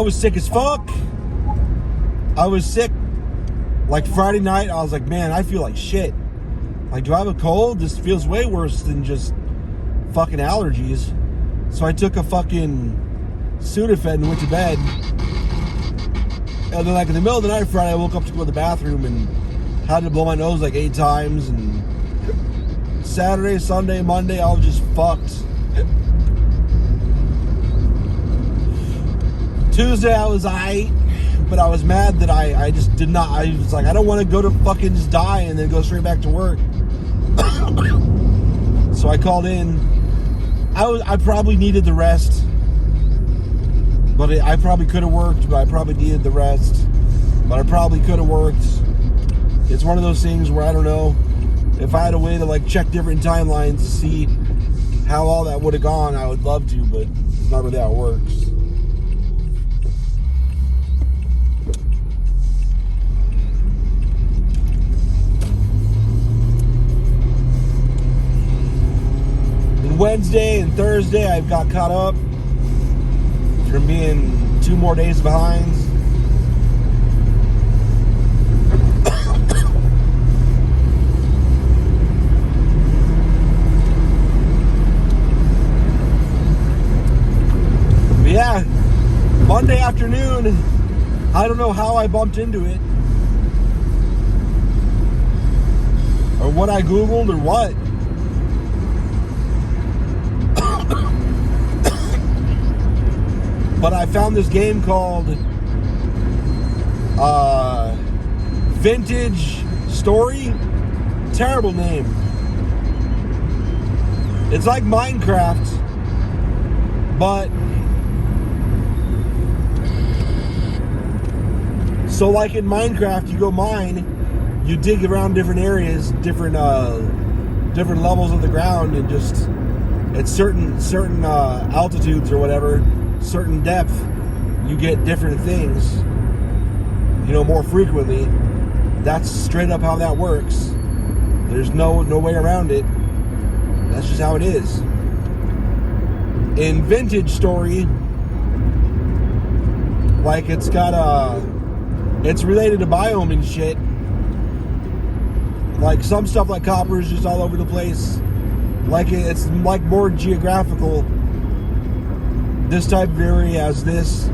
was sick as fuck. I was sick. Like Friday night, I was like, man, I feel like shit. Like, do I have a cold? This feels way worse than just fucking allergies. So I took a fucking Sudafed and went to bed. And then like in the middle of the night Friday, I woke up to go to the bathroom and had to blow my nose like 8 times. And Saturday, Sunday, Monday, I was just fucked. Tuesday, I was aight, but I was mad that I just did not. I was like, I don't want to go to fucking just die and then go straight back to work. So I called in. I probably needed the rest. But I probably could have worked, but I probably needed the rest. But I probably could have worked. It's one of those things where I don't know. If I had a way to like check different timelines to see how all that would have gone, I would love to, but it's not really how it works. And Wednesday and Thursday, I've got caught up from being 2 more days behind. But yeah, Monday afternoon, I don't know how I bumped into it, or what I Googled, or what. But I found this game called Vintage Story. Terrible name. It's like Minecraft, but so like in Minecraft, you go mine, you dig around different areas, different levels of the ground, and just at certain altitudes or whatever, certain depth, you get different things, more frequently. That's straight up how that works. There's no way around it. That's just how it is. In Vintage Story, like it's related to biome and shit. Like some stuff like copper is just all over the place. Like it's like more geographical. This type of area has this.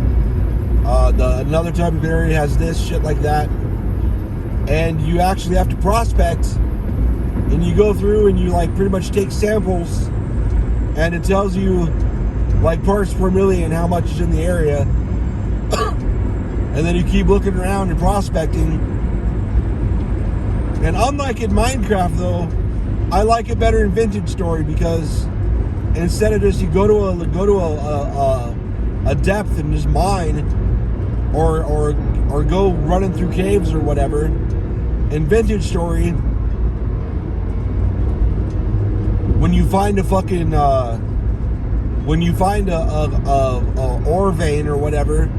Another type of area has this, shit like that. And you actually have to prospect, and you go through and you like pretty much take samples, and it tells you like parts per million how much is in the area. And then you keep looking around and prospecting. And unlike in Minecraft though, I like it better in Vintage Story, because instead of just you go to a depth and just mine, or go running through caves or whatever. In Vintage Story, when you find a fucking when you find a ore vein or whatever,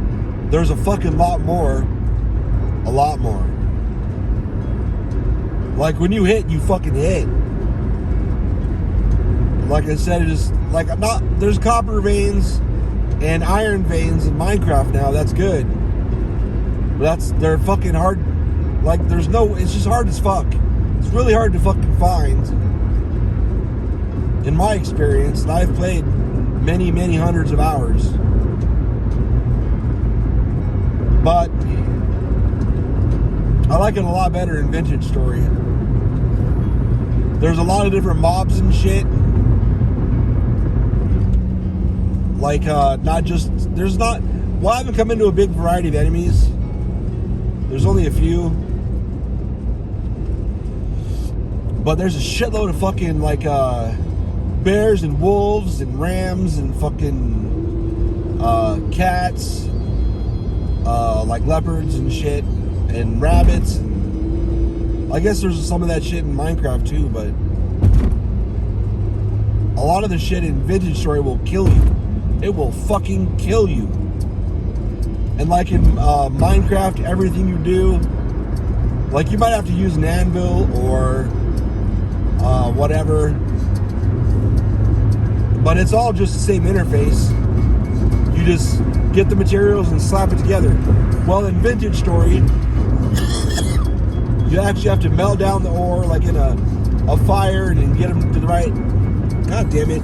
there's a fucking lot more. Like when you hit, you fucking hit. Like I said, it is like there's copper veins and iron veins in Minecraft now. That's good, but they're fucking hard. Like it's just hard as fuck. It's really hard to fucking find, in my experience. And I've played many hundreds of hours, but I like it a lot better in Vintage Story. There's a lot of different mobs and shit. Like, I haven't come into a big variety of enemies. There's only a few. But there's a shitload of fucking, like, bears and wolves and rams and fucking, cats. Like leopards and shit. And rabbits. And I guess there's some of that shit in Minecraft too, but a lot of the shit in Vintage Story will kill you. It will fucking kill you. And like in Minecraft, everything you do, like you might have to use an anvil or whatever, but it's all just the same interface. You just get the materials and slap it together. Well, in Vintage Story, you actually have to melt down the ore like in a fire and get them to the right. God damn it.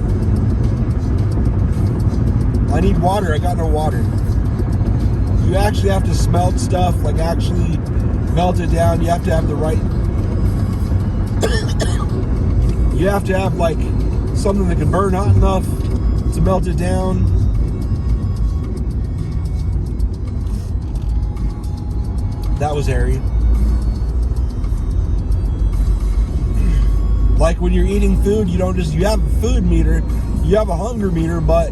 I need water. I got no water. You actually have to smelt stuff, like actually melt it down. You have to have the right. You have to have like something that can burn hot enough to melt it down. That was hairy. Like when you're eating food, you have a food meter, you have a hunger meter, but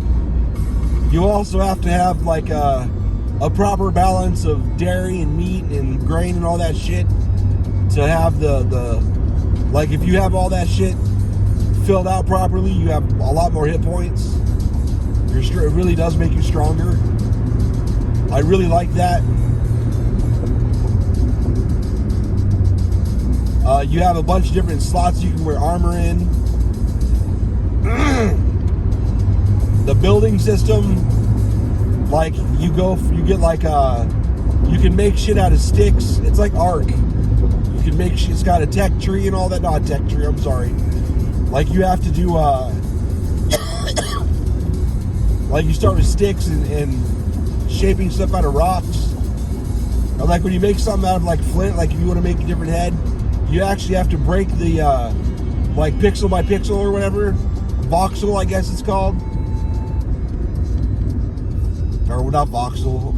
you also have to have like a proper balance of dairy and meat and grain and all that shit to have the like if you have all that shit filled out properly, you have a lot more hit points. It really does make you stronger. I really like that. You have a bunch of different slots you can wear armor in. The building system, like you get like you can make shit out of sticks. It's like ERIK. You can make shit. It's got a tech tree and all that. Not a tech tree. I'm sorry. Like you have to do like you start with sticks and shaping stuff out of rocks. Or like when you make something out of like flint, like if you want to make a different head, you actually have to break the like pixel by pixel or whatever, voxel I guess it's called, or not voxel.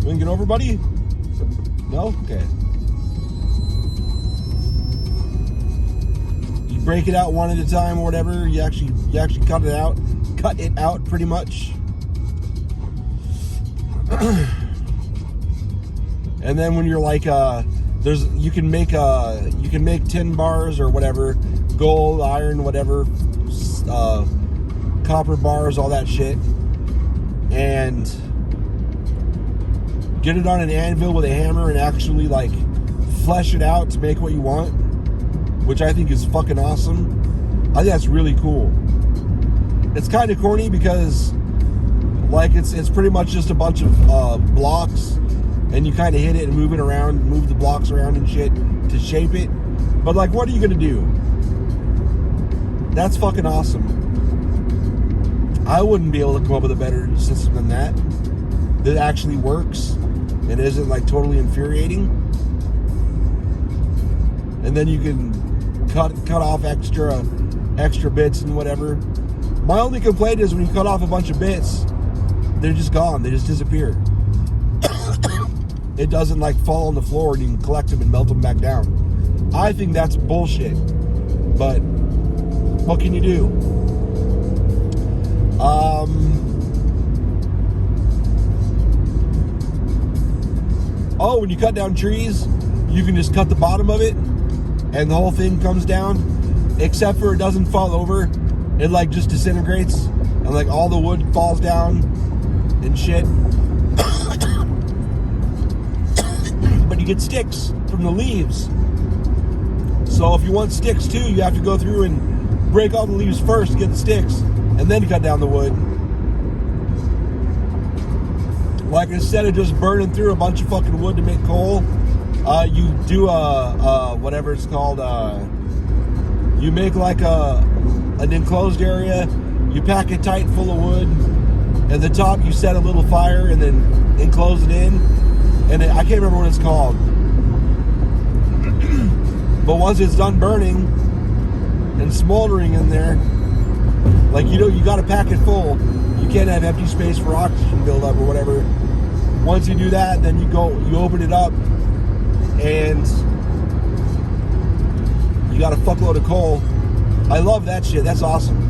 We can get over, buddy? No? Okay. You break it out one at a time or whatever. You actually cut it out pretty much. And then when you're like you can make 10 bars or whatever, gold, iron, whatever, copper bars, all that shit, and get it on an anvil with a hammer and actually like flesh it out to make what you want, which I think is fucking awesome. I think that's really cool. It's kind of corny because like it's pretty much just a bunch of blocks. And you kind of hit it and move it around, move the blocks around and shit to shape it. But like, what are you gonna do? That's fucking awesome. I wouldn't be able to come up with a better system than that actually works and isn't like totally infuriating. And then you can cut off extra bits and whatever. My only complaint is when you cut off a bunch of bits, they're just gone. They just disappear. It doesn't like fall on the floor and you can collect them and melt them back down. I think that's bullshit. But what can you do? Oh, when you cut down trees, you can just cut the bottom of it and the whole thing comes down, except for it doesn't fall over. It like just disintegrates and like all the wood falls down and shit. But you get sticks from the leaves. So if you want sticks too, you have to go through and break all the leaves first to get the sticks and then cut down the wood. Like instead of just burning through a bunch of fucking wood to make coal, you do whatever it's called, you make like an enclosed area, you pack it tight full of wood, at the top you set a little fire and then enclose it in, and I can't remember what it's called. But once it's done burning and smoldering in there, like you got to pack it full. You can't have empty space for oxygen buildup or whatever. Once you do that, then you open it up, and you got a fuckload of coal. I love that shit. That's awesome.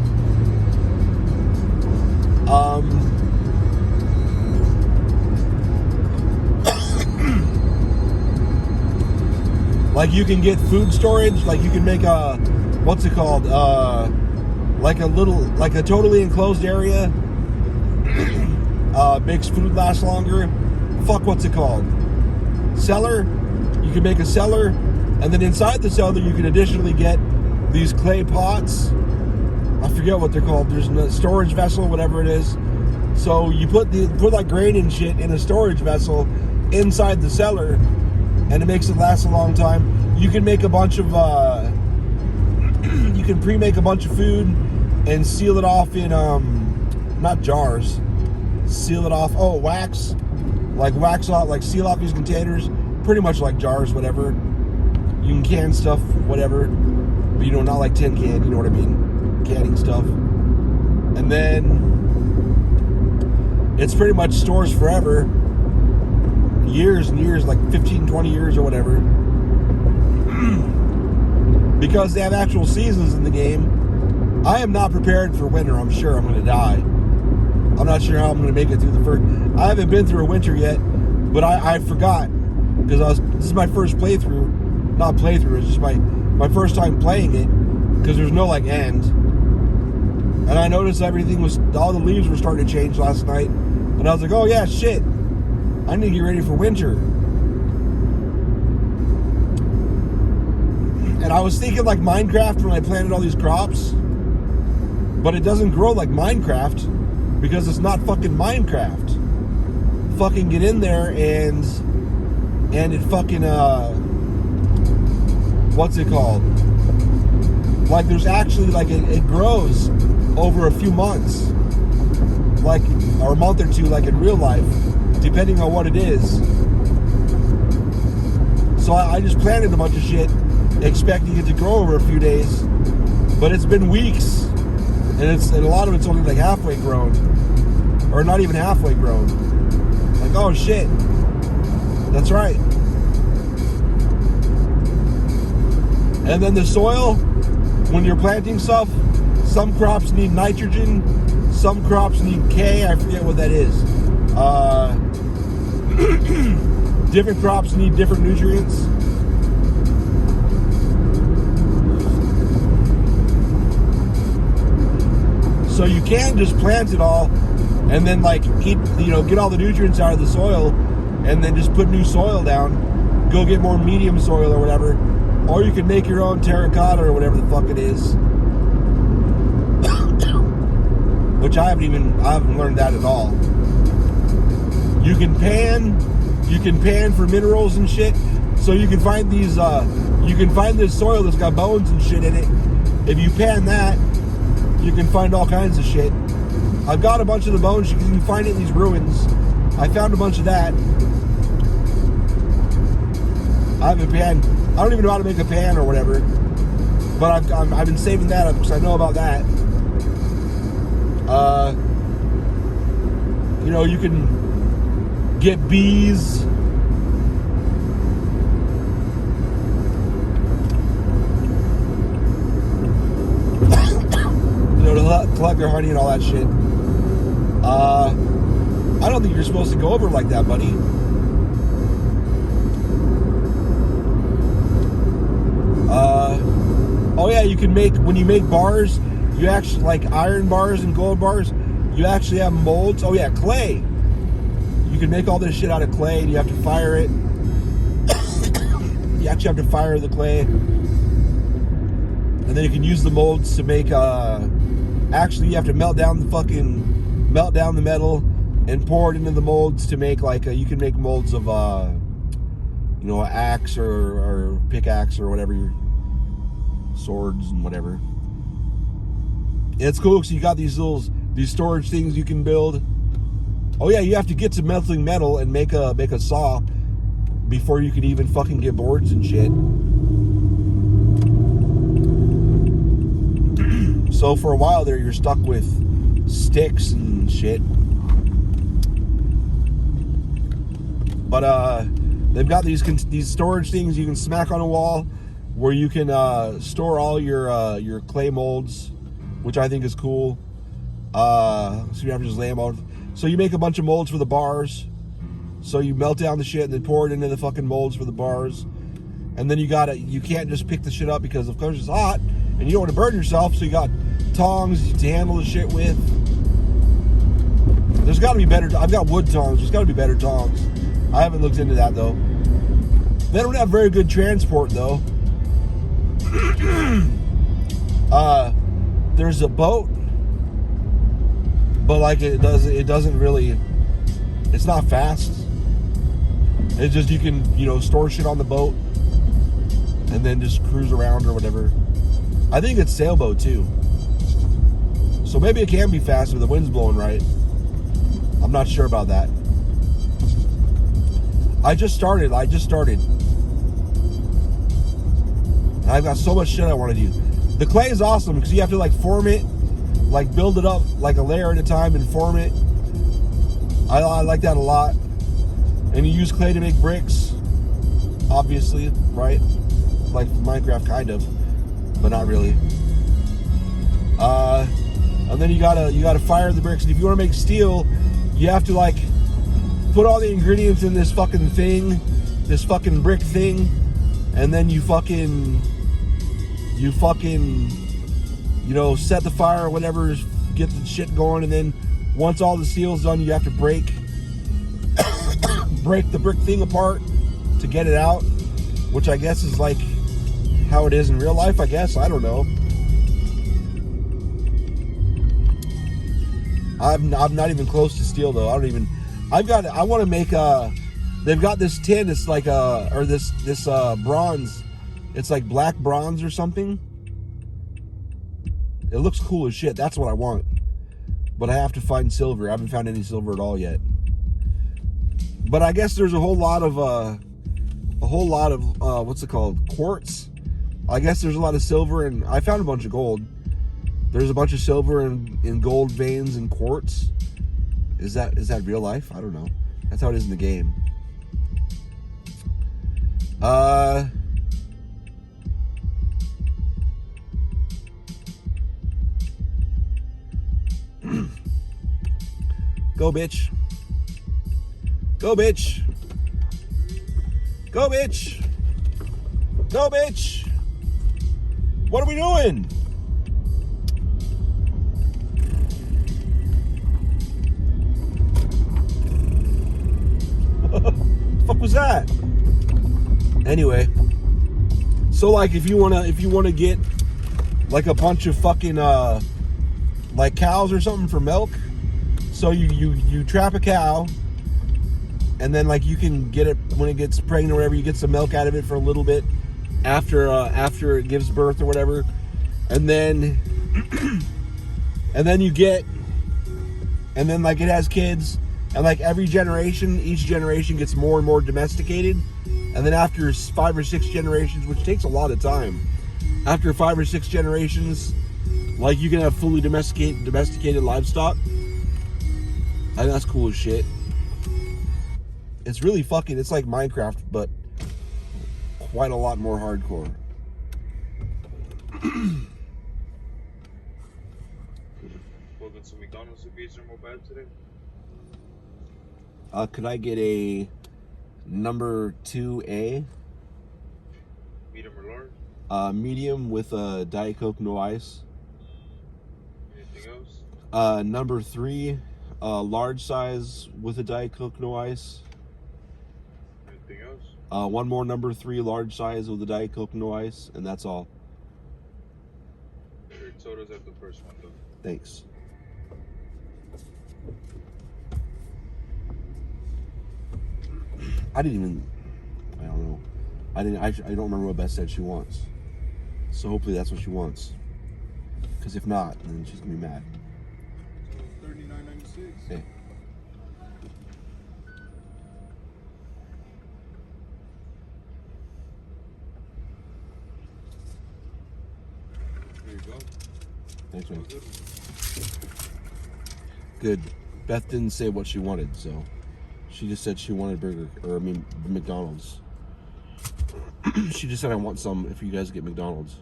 Like you can get food storage. Like you can make a, what's it called? Like a totally enclosed area. Makes food last longer. Fuck, what's it called? Cellar. You can make a cellar, and then inside the cellar you can additionally get these clay pots. I forget what they're called. There's a storage vessel, whatever it is. So you put like grain and shit in a storage vessel inside the cellar, and it makes it last a long time. You can make a bunch of you can pre-make a bunch of food and seal it off in not jars, seal it off. Oh, wax off, like seal off these containers, pretty much like jars, whatever. You can can stuff, whatever, but you know, not like tin can, you know what I mean, canning stuff. And then it's pretty much stores forever, years and years, like 15, 20 years or whatever. Because they have actual seasons in the game. I am not prepared for winter. I'm sure I'm going to die. I'm not sure how I'm going to make it through the first. I haven't been through a winter yet, but I forgot, because this is my first playthrough. Not playthrough, it's just my first time playing it, because there's no like end. And I noticed all the leaves were starting to change last night, and I was like, oh yeah, shit, I need to get ready for winter. And I was thinking like Minecraft when I planted all these crops, but it doesn't grow like Minecraft, because it's not fucking Minecraft. Fucking get in there and it fucking what's it called? Like there's actually like it grows over a few months, like, or a month or two, like in real life, depending on what it is. So I just planted a bunch of shit, expecting it to grow over a few days, but it's been weeks, and a lot of it's only like halfway grown, or not even halfway grown. Like, oh shit, that's right. And then the soil, when you're planting stuff, some crops need nitrogen, some crops need K, I forget what that is. Different crops need different nutrients. So you can just plant it all and then like get all the nutrients out of the soil and then just put new soil down, go get more medium soil or whatever. Or you can make your own terracotta or whatever the fuck it is. Which I haven't learned that at all. You can pan for minerals and shit. So you can find this soil that's got bones and shit in it. If you pan that, you can find all kinds of shit. I've got a bunch of the bones you can find in these ruins. I found a bunch of that. I haven't panned. I don't even know how to make a pan or whatever, but I've been saving that up because I know about that. You can get bees. To collect their honey and all that shit. I don't think you're supposed to go over like that, buddy. Oh yeah, you can when you make bars, you actually, like iron bars and gold bars, you actually have molds. Oh yeah, clay. You can make all this shit out of clay, and you have to fire it. You actually have to fire the clay. And then you can use the molds to make, actually you have to melt down the metal and pour it into the molds to make you can make molds of, an axe or pickaxe or whatever, swords and whatever. It's cool because you got these storage things you can build. Oh yeah, you have to get to melting metal and make a saw before you can even fucking get boards and shit. So for a while there, you're stuck with sticks and shit. But they've got these storage things you can smack on a wall where you can store all your clay molds, which I think is cool. So you have to just lay them out. So you make a bunch of molds for the bars. So you melt down the shit and then pour it into the fucking molds for the bars. And then you can't just pick the shit up because of course it's hot and you don't want to burn yourself. So you got tongs to handle the shit with. There's got to be better. I've got wood tongs. There's got to be better tongs. I haven't looked into that though. They don't have very good transport though. There's a boat but like it doesn't really. It's not fast. It's just you can store shit on the boat and then just cruise around or whatever. I think it's sailboat too, so maybe it can be faster. The wind's blowing right. I'm not sure about that. I just started. I've got so much shit I want to do. The clay is awesome because you have to like form it, like build it up like a layer at a time and form it. I like that a lot. And you use clay to make bricks, obviously, right? Like Minecraft, kind of, but not really. And then you gotta fire the bricks. And if you want to make steel, you have to like put all the ingredients in this fucking thing, this fucking brick thing, and then you fucking set the fire or whatever, get the shit going, and then once all the steel's done, you have to break the brick thing apart to get it out, which I guess is like how it is in real life, I guess. I don't know. I'm not even close to steel though. I want to make they've got this tin, it's like this bronze. It's like black bronze or something. It looks cool as shit. That's what I want. But I have to find silver. I haven't found any silver at all yet. But I guess there's a whole lot of what's it called? Quartz. I guess there's a lot of silver, and I found a bunch of gold. There's a bunch of silver and gold veins and quartz. Is that real life? I don't know. That's how it is in the game. Go, bitch. Go, bitch. Go, bitch. Go, bitch. What are we doing? What the fuck was that? Anyway, so like if you wanna get like a bunch of fucking like cows or something for milk, so you trap a cow, and then like you can get it when it gets pregnant or whatever, you get some milk out of it for a little bit after it gives birth or whatever, and then like it has kids, and like each generation gets more and more domesticated, and then after 5 or 6 generations, which takes a lot of time, after 5 or 6 generations, like you can have fully domesticated livestock. I think that's cool as shit. It's really fucking, it's like Minecraft, but quite a lot more hardcore. Welcome to McDonald's. The beers are more bad today. Could I get a number 2A? Medium or large? Medium with a Diet Coke, no ice. Anything else? Number 3, large size with a Diet Coke, no ice. Anything else? One more number 3, large size with a Diet Coke, no ice, and that's all. Your total's at the first one, though. Thanks. I don't know. I don't remember what Beth said she wants. So hopefully that's what she wants. Because if not, then she's gonna be mad. $39.96. Hey. There you go. Thanks, man. Good. Beth didn't say what she wanted, so she just said she wanted McDonald's. She just said, I want some if you guys get McDonald's.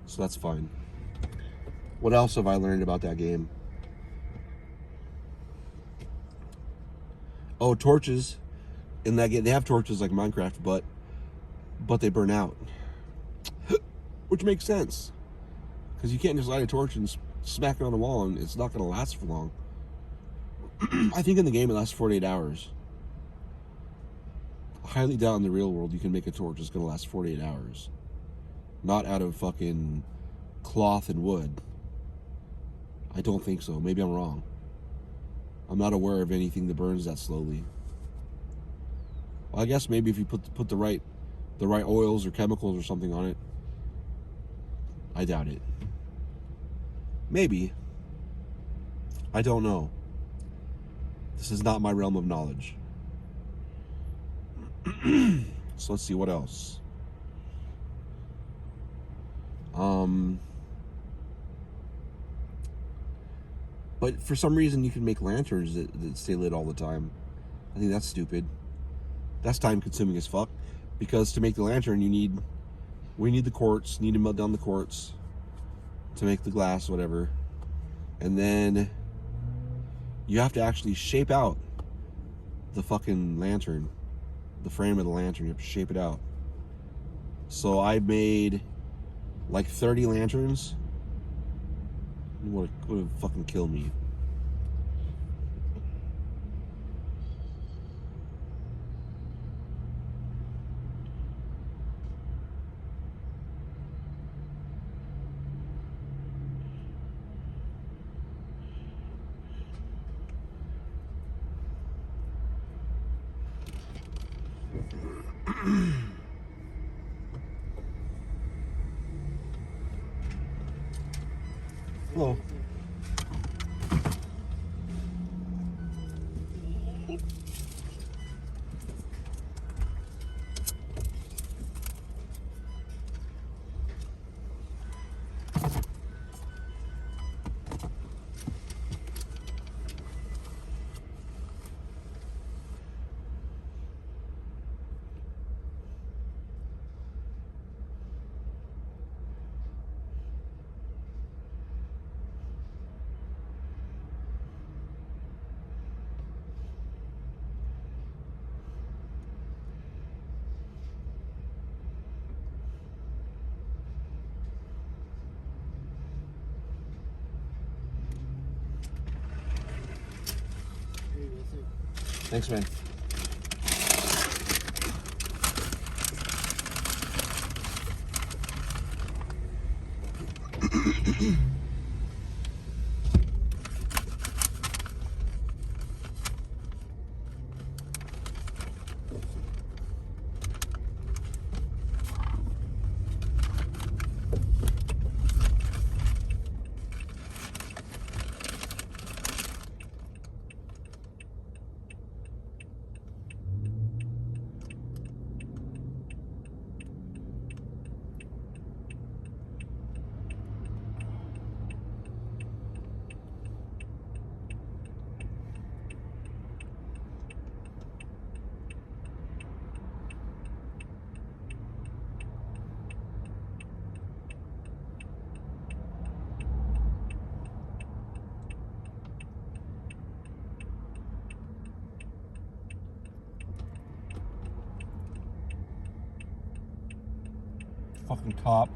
So that's fine. What else have I learned about that game? Oh, torches. In that game, they have torches like Minecraft, but they burn out. Which makes sense. Because you can't just light a torch and smack it on the wall and it's not going to last for long. I think in the game it lasts 48 hours. I highly doubt in the real world you can make a torch that's going to last 48 hours. Not out of fucking cloth and wood. I don't think so. Maybe I'm wrong. I'm not aware of anything that burns that slowly. Well, I guess maybe if you put the right oils or chemicals or something on it. I doubt it. Maybe. I don't know. This is not my realm of knowledge. So let's see what else. But for some reason you can make lanterns that stay lit all the time. I think that's stupid. That's time consuming as fuck. Because to make the lantern we need the quartz, need to melt down the quartz to make the glass, whatever. And then you have to actually shape out the fucking lantern. The frame of the lantern, you have to shape it out. So I made like 30 lanterns. It would fucking kill me. Hello. Thanks, man. Fucking cop.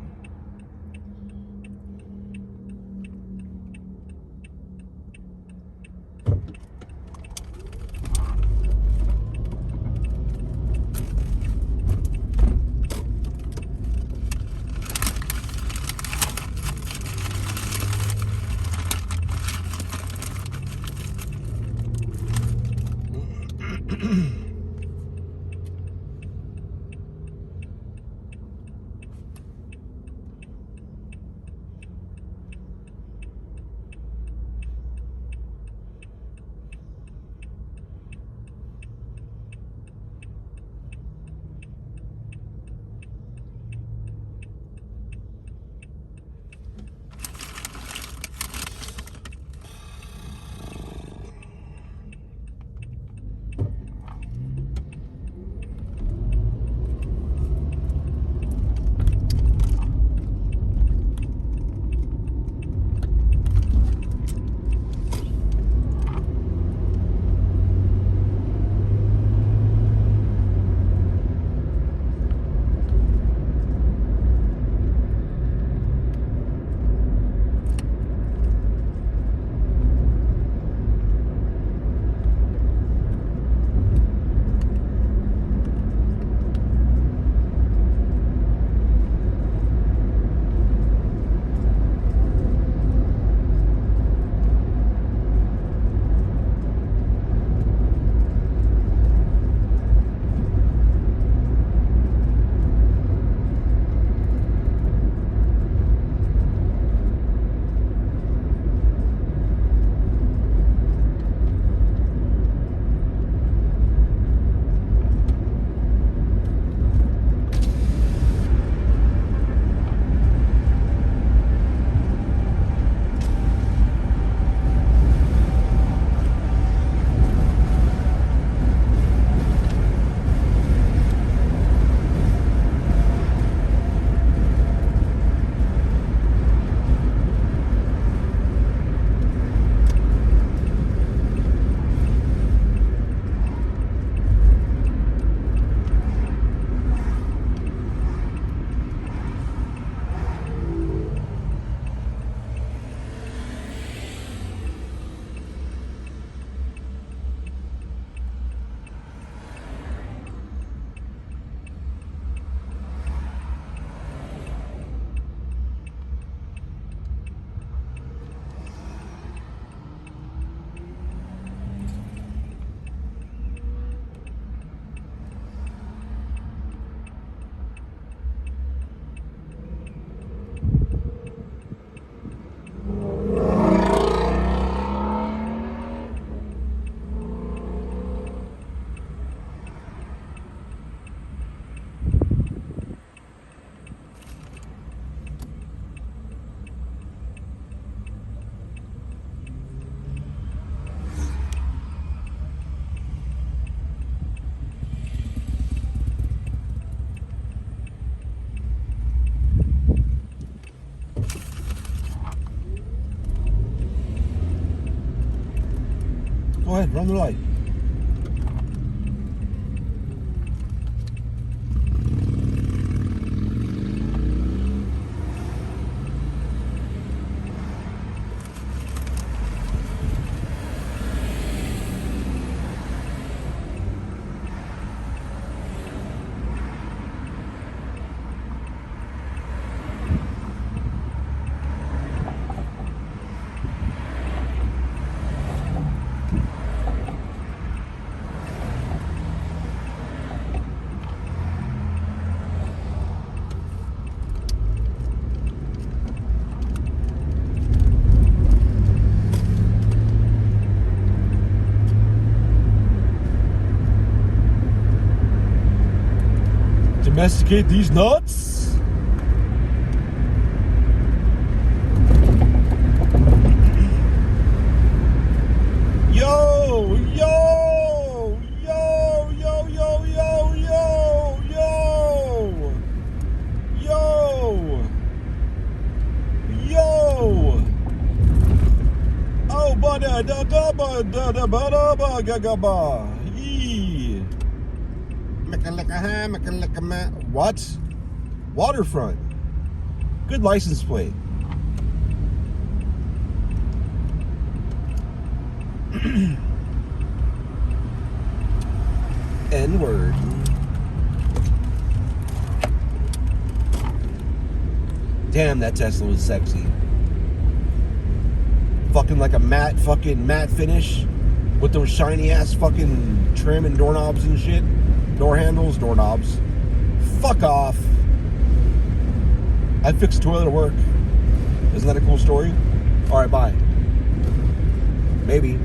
Go ahead, run the light. Domesticate these nuts. Yo, yo, yo, yo, yo, yo, yo, yo, yo, yo. Oh, bada da da ba da da ba da ba ga ga ba. Yee. What? Waterfront. Good license plate. N-word. Damn, that Tesla was sexy. Fucking like a matte finish with those shiny ass fucking trim and doorknobs and shit. Door handles, doorknobs. Fuck off. I fixed toilet at work. Isn't that a cool story? Alright, bye. Maybe.